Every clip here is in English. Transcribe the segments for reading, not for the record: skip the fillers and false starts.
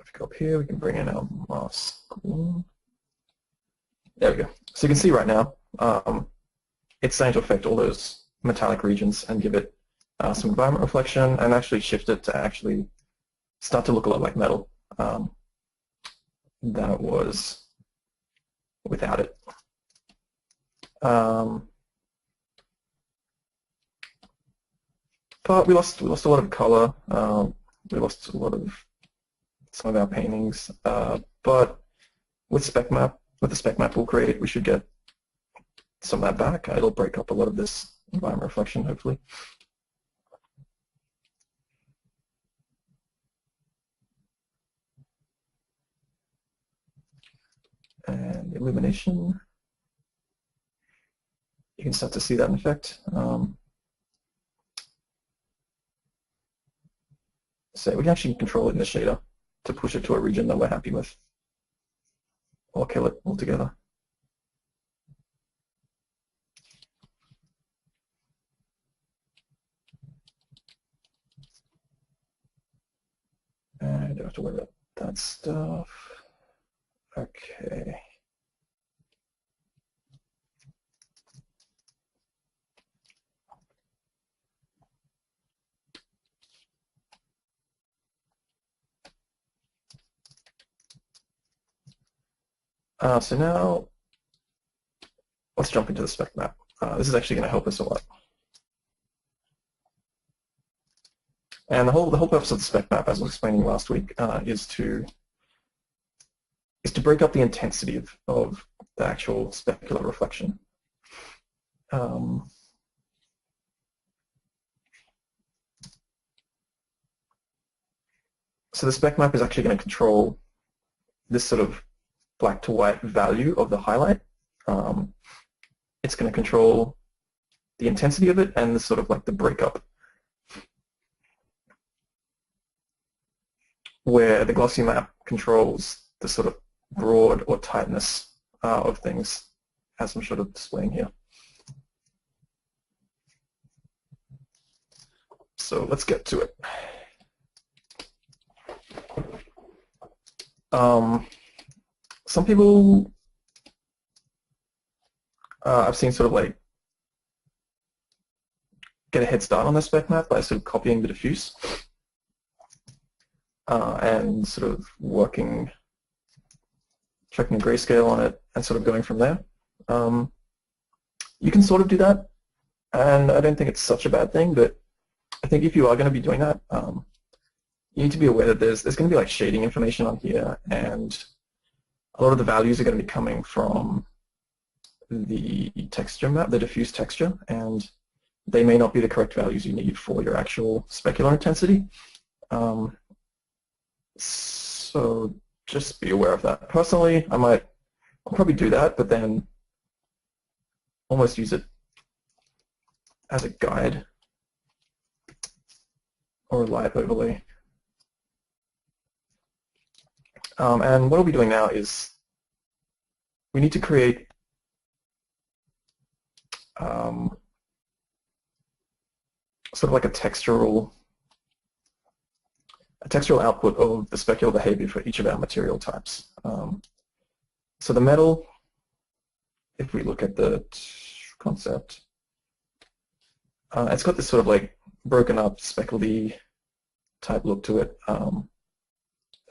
If we go up here, we can bring in our mask. There we go. So you can see right now, it's starting to affect all those metallic regions and give it some environment reflection and actually shift it to actually start to look a lot like metal than it was without it. But we lost a lot of color. We lost a lot of some of our paintings. But with the spec map we'll create, we should get some of that back. It'll break up a lot of this environment reflection, hopefully. And illumination, you can start to see that in effect. So we can actually control it in the shader to push it to a region that we're happy with, or kill it altogether. And I don't have to worry about that stuff. Okay. So now, let's jump into the spec map. This is actually going to help us a lot. And the whole purpose of the spec map, as I was explaining last week, is to break up the intensity of the actual specular reflection. So the spec map is actually going to control this sort of black to white value of the highlight. It's going to control the intensity of it and the sort of like the breakup, where the glossy map controls the sort of broad or tightness of things, as I'm sort of displaying here. So let's get to it. Some people I've seen sort of like get a head start on the spec map by sort of copying the diffuse and sort of checking a grayscale on it and sort of going from there. You can sort of do that, and I don't think it's such a bad thing, but I think if you are going to be doing that, you need to be aware that there's going to be like shading information on here, and a lot of the values are going to be coming from the texture map, the diffuse texture, and they may not be the correct values you need for your actual specular intensity. So just be aware of that. Personally, I'll probably do that, but then almost use it as a guide or a light overlay. And what we'll be doing now is we need to create sort of like a textural output of the specular behavior for each of our material types. So the metal, if we look at the concept, it's got this sort of like broken up speckledy type look to it.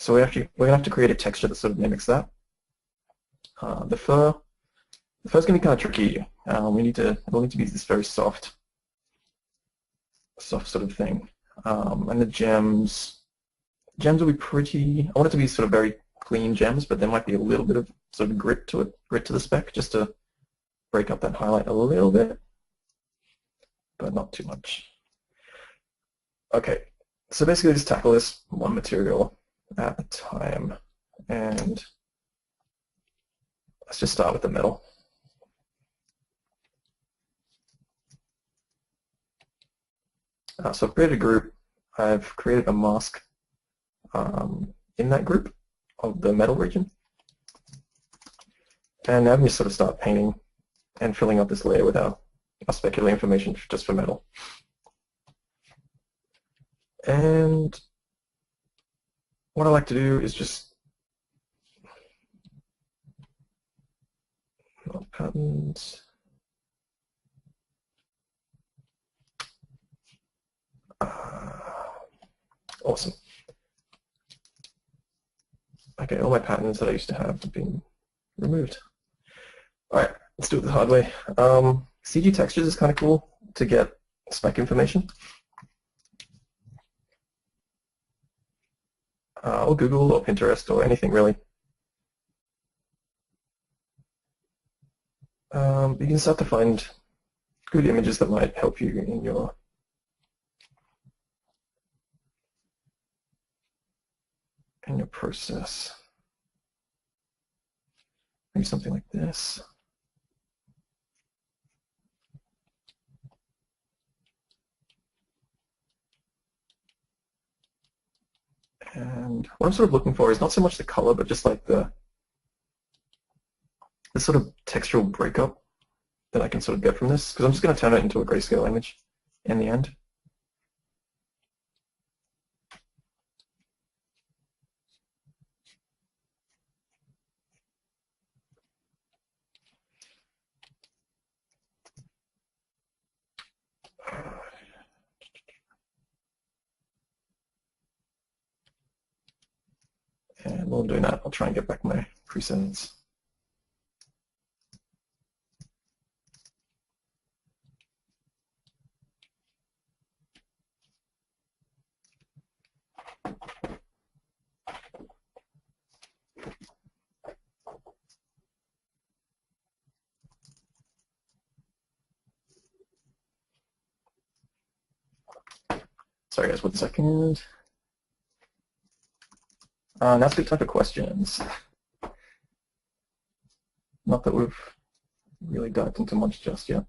So we're gonna have to create a texture that sort of mimics that. The fur's gonna be kind of tricky. It'll need to be this very soft sort of thing. And the gems will be pretty. I want it to be sort of very clean gems, but there might be a little bit of sort of grit to the spec, just to break up that highlight a little bit, but not too much. Okay, so basically just tackle this one material at a time, and let's just start with the metal. So I've created a group. I've created a mask in that group of the metal region, and now we can sort of start painting and filling up this layer with our specular information just for metal. And what I like to do is just not patterns. Awesome. Okay, all my patterns that I used to have been removed. All right, let's do it the hard way. CG textures is kind of cool to get spec information. Or Google or Pinterest or anything really. You can start to find good images that might help you in your process. Maybe something like this. And what I'm sort of looking for is not so much the color, but just like the sort of textural breakup that I can sort of get from this, because I'm just going to turn it into a grayscale image in the end. And while I'm doing that, I'll try and get back my presets. Sorry guys, 1 second. Now's a good time for questions. Not that we've really dived into much just yet.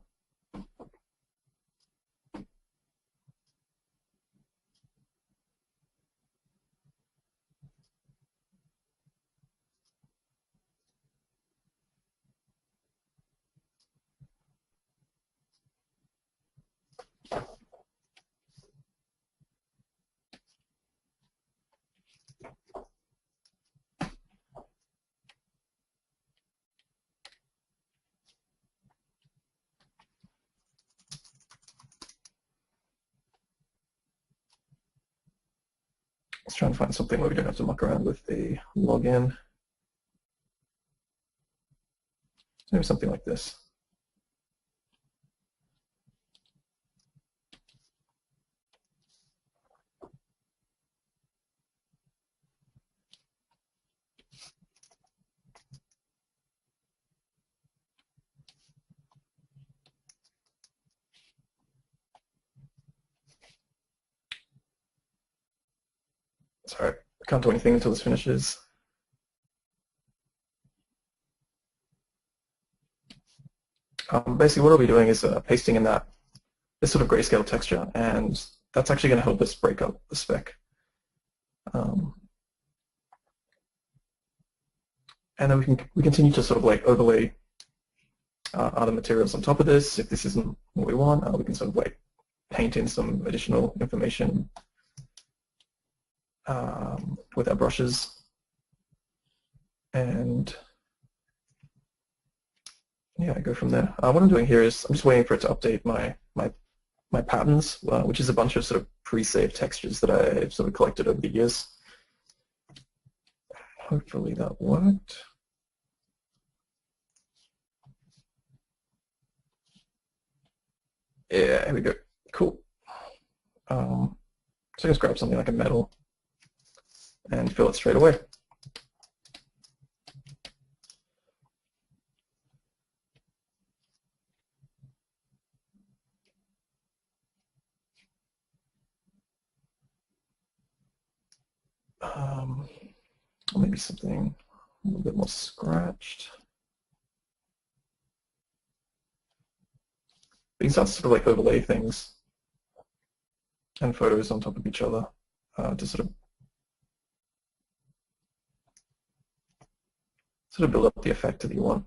Let's try and find something where we don't have to muck around with a login. Maybe something like this. Sorry, I can't do anything until this finishes. Basically, what I'll be doing is pasting in this sort of grayscale texture, and that's actually going to help us break up the spec. And then we continue to sort of like overlay other materials on top of this. If this isn't what we want, we can sort of like paint in some additional information with our brushes. And yeah, I go from there. What I'm doing here is I'm just waiting for it to update my patterns, which is a bunch of sort of pre-saved textures that I've sort of collected over the years. Hopefully that worked. Yeah, here we go. Cool. So I just grab something like a metal and fill it straight away. Or maybe something a little bit more scratched. You can start to sort of like overlay things and photos on top of each other to sort of build up the effect that you want.